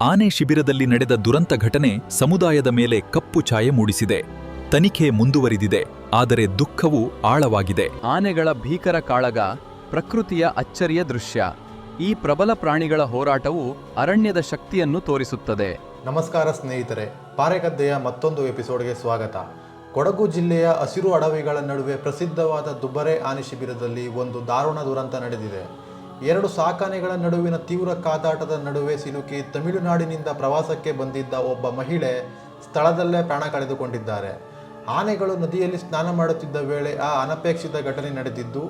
ಆನೆ ಶಿಬಿರದಲ್ಲಿ ನಡೆದ ದುರಂತ ಘಟನೆ ಸಮುದಾಯದ ಮೇಲೆ ಕಪ್ಪು ಛಾಯೆ ಮೂಡಿಸಿದೆ. ತನಿಖೆ ಮುಂದುವರಿದಿದೆ, ಆದರೆ ದುಃಖವು ಆಳವಾಗಿದೆ. ಆನೆಗಳ ಭೀಕರ ಕಾಳಗ, ಪ್ರಕೃತಿಯ ಅಚ್ಚರಿಯ ದೃಶ್ಯ. ಈ ಪ್ರಬಲ ಪ್ರಾಣಿಗಳ ಹೋರಾಟವು ಅರಣ್ಯದ ಶಕ್ತಿಯನ್ನು ತೋರಿಸುತ್ತದೆ. ನಮಸ್ಕಾರ ಸ್ನೇಹಿತರೆ, ಪಾರೆಗದ್ದೆಯ ಮತ್ತೊಂದು ಎಪಿಸೋಡ್ಗೆ ಸ್ವಾಗತ. ಕೊಡಗು ಜಿಲ್ಲೆಯ ಹಸಿರು ಅಡವಿಗಳ ನಡುವೆ ಪ್ರಸಿದ್ಧವಾದ ದುಬ್ಬರೆ ಆನೆ ಶಿಬಿರದಲ್ಲಿ ಒಂದು ದಾರುಣ ದುರಂತ ನಡೆದಿದೆ. ಎರಡು ಸಾಕಾನೆಗಳ ನಡುವಿನ ತೀವ್ರ ಕಾದಾಟದ ನಡುವೆ ಸಿಲುಕಿ ತಮಿಳುನಾಡಿನಿಂದ ಪ್ರವಾಸಕ್ಕೆ ಬಂದಿದ್ದ ಒಬ್ಬ ಮಹಿಳೆ ಸ್ಥಳದಲ್ಲೇ ಪ್ರಾಣ ಕಳೆದುಕೊಂಡಿದ್ದಾರೆ. ಆನೆಗಳು ನದಿಯಲ್ಲಿ ಸ್ನಾನ ಮಾಡುತ್ತಿದ್ದ ವೇಳೆ ಆ ಅನಪೇಕ್ಷಿತ ಘಟನೆ ನಡೆದಿದ್ದು,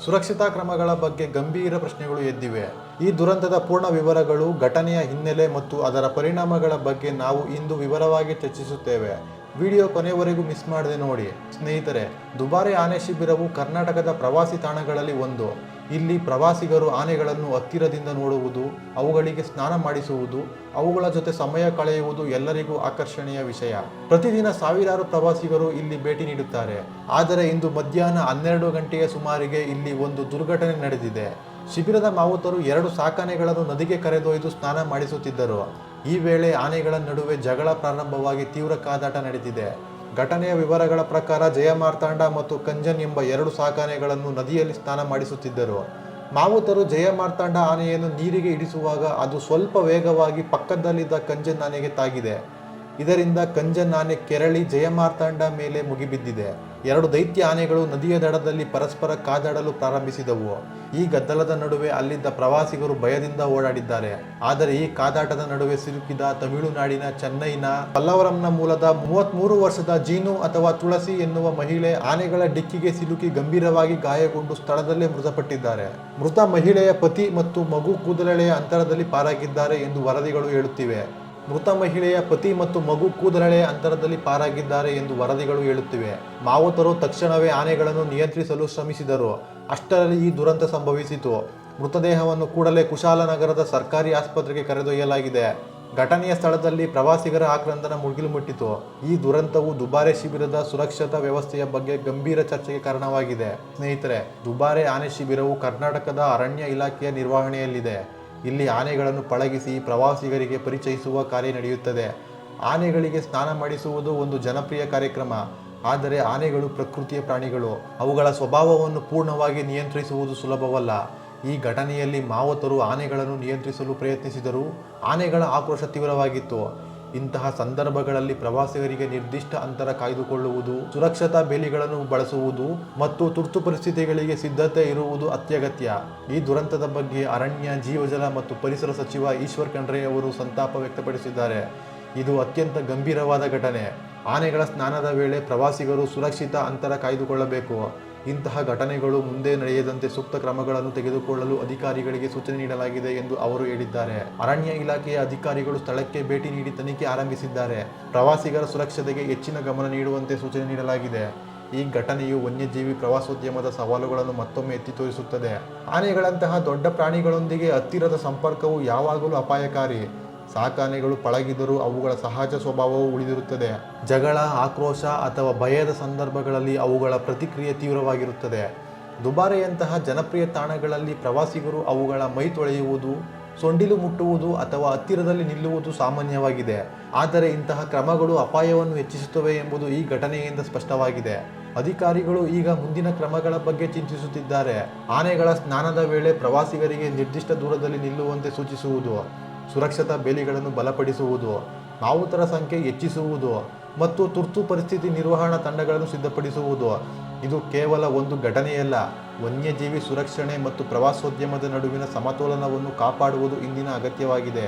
ಸುರಕ್ಷತಾ ಕ್ರಮಗಳ ಬಗ್ಗೆ ಗಂಭೀರ ಪ್ರಶ್ನೆಗಳು ಎದ್ದಿವೆ. ಈ ದುರಂತದ ಪೂರ್ಣ ವಿವರಗಳು, ಘಟನೆಯ ಹಿನ್ನೆಲೆ ಮತ್ತು ಅದರ ಪರಿಣಾಮಗಳ ಬಗ್ಗೆ ನಾವು ಇಂದು ವಿವರವಾಗಿ ಚರ್ಚಿಸುತ್ತೇವೆ. ವಿಡಿಯೋ ಕೊನೆವರೆಗೂ ಮಿಸ್ ಮಾಡದೆ ನೋಡಿ. ಸ್ನೇಹಿತರೆ, ದುಬಾರೆ ಆನೆ ಶಿಬಿರವು ಕರ್ನಾಟಕದ ಪ್ರವಾಸಿ ತಾಣಗಳಲ್ಲಿ ಒಂದು. ಇಲ್ಲಿ ಪ್ರವಾಸಿಗರು ಆನೆಗಳನ್ನು ಹತ್ತಿರದಿಂದ ನೋಡುವುದು, ಅವುಗಳಿಗೆ ಸ್ನಾನ ಮಾಡಿಸುವುದು, ಅವುಗಳ ಜೊತೆ ಸಮಯ ಕಳೆಯುವುದು ಎಲ್ಲರಿಗೂ ಆಕರ್ಷಣೀಯ ವಿಷಯ. ಪ್ರತಿದಿನ ಸಾವಿರಾರು ಪ್ರವಾಸಿಗರು ಇಲ್ಲಿ ಭೇಟಿ ನೀಡುತ್ತಾರೆ. ಆದರೆ ಇಂದು ಮಧ್ಯಾಹ್ನ 12 ಗಂಟೆಯ ಸುಮಾರಿಗೆ ಇಲ್ಲಿ ಒಂದು ದುರ್ಘಟನೆ ನಡೆದಿದೆ. ಶಿಬಿರದ ಮಾವುತರು ಎರಡು ಸಾಕಾನೆಗಳನ್ನು ನದಿಗೆ ಕರೆದೊಯ್ದು ಸ್ನಾನ ಮಾಡಿಸುತ್ತಿದ್ದರು. ಈ ವೇಳೆ ಆನೆಗಳ ನಡುವೆ ಜಗಳ ಪ್ರಾರಂಭವಾಗಿ ತೀವ್ರ ಕಾದಾಟ ನಡೆದಿದೆ. ಘಟನೆಯ ವಿವರಗಳ ಪ್ರಕಾರ ಜಯಮಾರ್ತಾಂಡ ಮತ್ತು ಕಂಜನ್ ಎಂಬ ಎರಡು ಸಾಕಾನೆಗಳನ್ನು ನದಿಯಲ್ಲಿ ಸ್ನಾನ ಮಾಡಿಸುತ್ತಿದ್ದರು. ಮಾವುತರು ಜಯಮಾರ್ತಾಂಡ ಆನೆಯನ್ನು ನೀರಿಗೆ ಇಳಿಸುವಾಗ ಅದು ಸ್ವಲ್ಪ ವೇಗವಾಗಿ ಪಕ್ಕದಲ್ಲಿದ್ದ ಕಂಜನ್ ಆನೆಗೆ ತಾಗಿದೆ. ಇದರಿಂದ ಕಂಜನ್ ಆನೆ ಕೆರಳಿ ಜಯಮಾರ್ತಾಂಡ ಮೇಲೆ ಮುಗಿಬಿದ್ದಿದೆ. ಎರಡು ದೈತ್ಯ ಆನೆಗಳು ನದಿಯ ದಡದಲ್ಲಿ ಪರಸ್ಪರ ಕಾದಾಡಲು ಪ್ರಾರಂಭಿಸಿದವು. ಈ ಗದ್ದಲದ ನಡುವೆ ಅಲ್ಲಿದ್ದ ಪ್ರವಾಸಿಗರು ಭಯದಿಂದ ಓಡಾಡಿದ್ದಾರೆ. ಆದರೆ ಈ ಕಾದಾಟದ ನಡುವೆ ಸಿಲುಕಿದ ತಮಿಳುನಾಡಿನ ಚೆನ್ನೈನ ಪಲ್ಲವರಂನ ಮೂಲದ 33 ವರ್ಷದ ಜೀನು ಅಥವಾ ತುಳಸಿ ಎನ್ನುವ ಮಹಿಳೆ ಆನೆಗಳ ಡಿಕ್ಕಿಗೆ ಸಿಲುಕಿ ಗಂಭೀರವಾಗಿ ಗಾಯಗೊಂಡು ಸ್ಥಳದಲ್ಲೇ ಮೃತಪಟ್ಟಿದ್ದಾರೆ. ಮೃತ ಮಹಿಳೆಯ ಪತಿ ಮತ್ತು ಮಗು ಕೂದಲೆಳೆಯ ಅಂತರದಲ್ಲಿ ಪಾರಾಗಿದ್ದಾರೆ ಎಂದು ವರದಿಗಳು ಹೇಳುತ್ತಿವೆ. ಮಾವುತರು ತಕ್ಷಣವೇ ಆನೆಗಳನ್ನು ನಿಯಂತ್ರಿಸಲು ಶ್ರಮಿಸಿದರು. ಅಷ್ಟರಲ್ಲಿ ಈ ದುರಂತ ಸಂಭವಿಸಿತು. ಮೃತದೇಹವನ್ನು ಕೂಡಲೇ ಕುಶಾಲನಗರದ ಸರ್ಕಾರಿ ಆಸ್ಪತ್ರೆಗೆ ಕರೆದೊಯ್ಯಲಾಗಿದೆ. ಘಟನೆಯ ಸ್ಥಳದಲ್ಲಿ ಪ್ರವಾಸಿಗರ ಆಕ್ರಂದನ ಮುಗಿಲು ಮುಟ್ಟಿತು. ಈ ದುರಂತವು ದುಬಾರೆ ಶಿಬಿರದ ಸುರಕ್ಷತಾ ವ್ಯವಸ್ಥೆಯ ಬಗ್ಗೆ ಗಂಭೀರ ಚರ್ಚೆಗೆ ಕಾರಣವಾಗಿದೆ. ಸ್ನೇಹಿತರೆ, ದುಬಾರೆ ಆನೆ ಶಿಬಿರವು ಕರ್ನಾಟಕದ ಅರಣ್ಯ ಇಲಾಖೆಯ ನಿರ್ವಹಣೆಯಲ್ಲಿದೆ. ಇಲ್ಲಿ ಆನೆಗಳನ್ನು ಪಳಗಿಸಿ ಪ್ರವಾಸಿಗರಿಗೆ ಪರಿಚಯಿಸುವ ಕಾರ್ಯ ನಡೆಯುತ್ತದೆ. ಆನೆಗಳಿಗೆ ಸ್ನಾನ ಮಾಡಿಸುವುದು ಒಂದು ಜನಪ್ರಿಯ ಕಾರ್ಯಕ್ರಮ. ಆದರೆ ಆನೆಗಳು ಪ್ರಕೃತಿಯ ಪ್ರಾಣಿಗಳು. ಅವುಗಳ ಸ್ವಭಾವವನ್ನು ಪೂರ್ಣವಾಗಿ ನಿಯಂತ್ರಿಸುವುದು ಸುಲಭವಲ್ಲ. ಈ ಘಟನೆಯಲ್ಲಿ ಮಾವುತರು ಆನೆಗಳನ್ನು ನಿಯಂತ್ರಿಸಲು ಪ್ರಯತ್ನಿಸಿದರೂ ಆನೆಗಳ ಆಕ್ರೋಶ ತೀವ್ರವಾಗಿತ್ತು. ಇಂತಹ ಸಂದರ್ಭಗಳಲ್ಲಿ ಪ್ರವಾಸಿಗರಿಗೆ ನಿರ್ದಿಷ್ಟ ಅಂತರ ಕಾಯ್ದುಕೊಳ್ಳುವುದು, ಸುರಕ್ಷತಾ ಬೇಲಿಗಳನ್ನು ಬಳಸುವುದು ಮತ್ತು ತುರ್ತು ಪರಿಸ್ಥಿತಿಗಳಿಗೆ ಸಿದ್ಧತೆ ಇರುವುದು ಅತ್ಯಗತ್ಯ. ಈ ದುರಂತದ ಬಗ್ಗೆ ಅರಣ್ಯ, ಜೀವಜಲ ಮತ್ತು ಪರಿಸರ ಸಚಿವ ಈಶ್ವರ್ ಖಂಡ್ರೆ ಅವರು ಸಂತಾಪ ವ್ಯಕ್ತಪಡಿಸಿದ್ದಾರೆ. ಇದು ಅತ್ಯಂತ ಗಂಭೀರವಾದ ಘಟನೆ. ಆನೆಗಳ ಸ್ನಾನದ ವೇಳೆ ಪ್ರವಾಸಿಗರು ಸುರಕ್ಷಿತ ಅಂತರ ಕಾಯ್ದುಕೊಳ್ಳಬೇಕು. ಇಂತಹ ಘಟನೆಗಳು ಮುಂದೆ ನಡೆಯದಂತೆ ಸೂಕ್ತ ಕ್ರಮಗಳನ್ನು ತೆಗೆದುಕೊಳ್ಳಲು ಅಧಿಕಾರಿಗಳಿಗೆ ಸೂಚನೆ ನೀಡಲಾಗಿದೆ ಎಂದು ಅವರು ಹೇಳಿದ್ದಾರೆ. ಅರಣ್ಯ ಇಲಾಖೆಯ ಅಧಿಕಾರಿಗಳು ಸ್ಥಳಕ್ಕೆ ಭೇಟಿ ನೀಡಿ ತನಿಖೆ ಆರಂಭಿಸಿದ್ದಾರೆ. ಪ್ರವಾಸಿಗರ ಸುರಕ್ಷತೆಗೆ ಹೆಚ್ಚಿನ ಗಮನ ನೀಡುವಂತೆ ಸೂಚನೆ ನೀಡಲಾಗಿದೆ. ಈ ಘಟನೆಯು ವನ್ಯಜೀವಿ ಪ್ರವಾಸೋದ್ಯಮದ ಸವಾಲುಗಳನ್ನು ಮತ್ತೊಮ್ಮೆ ಎತ್ತಿ ತೋರಿಸುತ್ತದೆ. ಆನೆಗಳಂತಹ ದೊಡ್ಡ ಪ್ರಾಣಿಗಳೊಂದಿಗೆ ಹತ್ತಿರದ ಸಂಪರ್ಕವು ಯಾವಾಗಲೂ ಅಪಾಯಕಾರಿ. ಸಾಕಾನೆಗಳು ಪಳಗಿದರೂ ಅವುಗಳ ಸಹಜ ಸ್ವಭಾವವು ಉಳಿದಿರುತ್ತದೆ. ಜಗಳ, ಆಕ್ರೋಶ ಅಥವಾ ಭಯದ ಸಂದರ್ಭಗಳಲ್ಲಿ ಅವುಗಳ ಪ್ರತಿಕ್ರಿಯೆ ತೀವ್ರವಾಗಿರುತ್ತದೆ. ದುಬಾರೆಯಂತಹ ಜನಪ್ರಿಯ ತಾಣಗಳಲ್ಲಿ ಪ್ರವಾಸಿಗರು ಅವುಗಳ ಮೈ ತೊಳೆಯುವುದು, ಸೊಂಡಿಲು ಮುಟ್ಟುವುದು ಅಥವಾ ಹತ್ತಿರದಲ್ಲಿ ನಿಲ್ಲುವುದು ಸಾಮಾನ್ಯವಾಗಿದೆ. ಆದರೆ ಇಂತಹ ಕ್ರಮಗಳು ಅಪಾಯವನ್ನು ಹೆಚ್ಚಿಸುತ್ತವೆ ಎಂಬುದು ಈ ಘಟನೆಯಿಂದ ಸ್ಪಷ್ಟವಾಗಿದೆ. ಅಧಿಕಾರಿಗಳು ಈಗ ಮುಂದಿನ ಕ್ರಮಗಳ ಬಗ್ಗೆ ಚಿಂತಿಸುತ್ತಿದ್ದಾರೆ. ಆನೆಗಳ ಸ್ನಾನದ ವೇಳೆ ಪ್ರವಾಸಿಗರಿಗೆ ನಿರ್ದಿಷ್ಟ ದೂರದಲ್ಲಿ ನಿಲ್ಲುವಂತೆ ಸೂಚಿಸುವುದು, ಸುರಕ್ಷತಾ ಬೇಲಿಗಳನ್ನು ಬಲಪಡಿಸುವುದು, ಮಾವುತರ ಸಂಖ್ಯೆ ಹೆಚ್ಚಿಸುವುದು ಮತ್ತು ತುರ್ತು ಪರಿಸ್ಥಿತಿ ನಿರ್ವಹಣಾ ತಂಡಗಳನ್ನು ಸಿದ್ಧಪಡಿಸುವುದು. ಇದು ಕೇವಲ ಒಂದು ಘಟನೆಯಲ್ಲ. ವನ್ಯಜೀವಿ ಸುರಕ್ಷಣೆ ಮತ್ತು ಪ್ರವಾಸೋದ್ಯಮದ ನಡುವಿನ ಸಮತೋಲನವನ್ನು ಕಾಪಾಡುವುದು ಇಂದಿನ ಅಗತ್ಯವಾಗಿದೆ.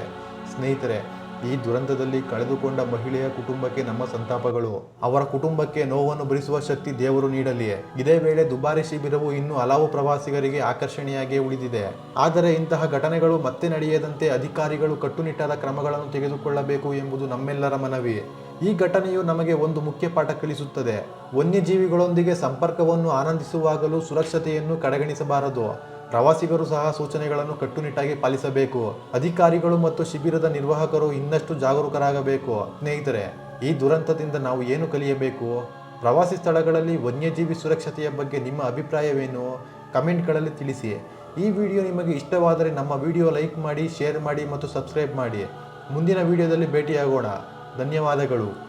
ಸ್ನೇಹಿತರೆ, ಈ ದುರಂತದಲ್ಲಿ ಕಳೆದುಕೊಂಡ ಮಹಿಳೆಯ ಕುಟುಂಬಕ್ಕೆ ನಮ್ಮ ಸಂತಾಪಗಳು. ಅವರ ಕುಟುಂಬಕ್ಕೆ ನೋವನ್ನು ಭರಿಸುವ ಶಕ್ತಿ ದೇವರು ನೀಡಲಿ. ಇದೇ ವೇಳೆ ದುಬಾರೆ ಶಿಬಿರವು ಇನ್ನೂ ಹಲವು ಪ್ರವಾಸಿಗರಿಗೆ ಆಕರ್ಷಣೆಯಾಗಿಯೇ ಉಳಿದಿದೆ. ಆದರೆ ಇಂತಹ ಘಟನೆಗಳು ಮತ್ತೆ ನಡೆಯದಂತೆ ಅಧಿಕಾರಿಗಳು ಕಟ್ಟುನಿಟ್ಟಾದ ಕ್ರಮಗಳನ್ನು ತೆಗೆದುಕೊಳ್ಳಬೇಕು ಎಂಬುದು ನಮ್ಮೆಲ್ಲರ ಮನವಿ. ಈ ಘಟನೆಯು ನಮಗೆ ಒಂದು ಮುಖ್ಯ ಪಾಠ ಕಲಿಸುತ್ತದೆ. ವನ್ಯಜೀವಿಗಳೊಂದಿಗೆ ಸಂಪರ್ಕವನ್ನು ಆನಂದಿಸುವಾಗಲೂ ಸುರಕ್ಷತೆಯನ್ನು ಕಡೆಗಣಿಸಬಾರದು. ಪ್ರವಾಸಿಗರು ಸಹ ಸೂಚನೆಗಳನ್ನು ಕಟ್ಟುನಿಟ್ಟಾಗಿ ಪಾಲಿಸಬೇಕು. ಅಧಿಕಾರಿಗಳು ಮತ್ತು ಶಿಬಿರದ ನಿರ್ವಾಹಕರು ಇನ್ನಷ್ಟು ಜಾಗರೂಕರಾಗಬೇಕು. ಸ್ನೇಹಿತರೆ, ಈ ದುರಂತದಿಂದ ನಾವು ಏನು ಕಲಿಯಬೇಕು? ಪ್ರವಾಸಿ ಸ್ಥಳಗಳಲ್ಲಿ ವನ್ಯಜೀವಿ ಸುರಕ್ಷತೆಯ ಬಗ್ಗೆ ನಿಮ್ಮ ಅಭಿಪ್ರಾಯವೇನು? ಕಮೆಂಟ್ಗಳಲ್ಲಿ ತಿಳಿಸಿ. ಈ ವಿಡಿಯೋ ನಿಮಗೆ ಇಷ್ಟವಾದರೆ ನಮ್ಮ ವಿಡಿಯೋ ಲೈಕ್ ಮಾಡಿ, ಶೇರ್ ಮಾಡಿ ಮತ್ತು ಸಬ್ಸ್ಕ್ರೈಬ್ ಮಾಡಿ. ಮುಂದಿನ ವಿಡಿಯೋದಲ್ಲಿ ಭೇಟಿಯಾಗೋಣ. ಧನ್ಯವಾದಗಳು.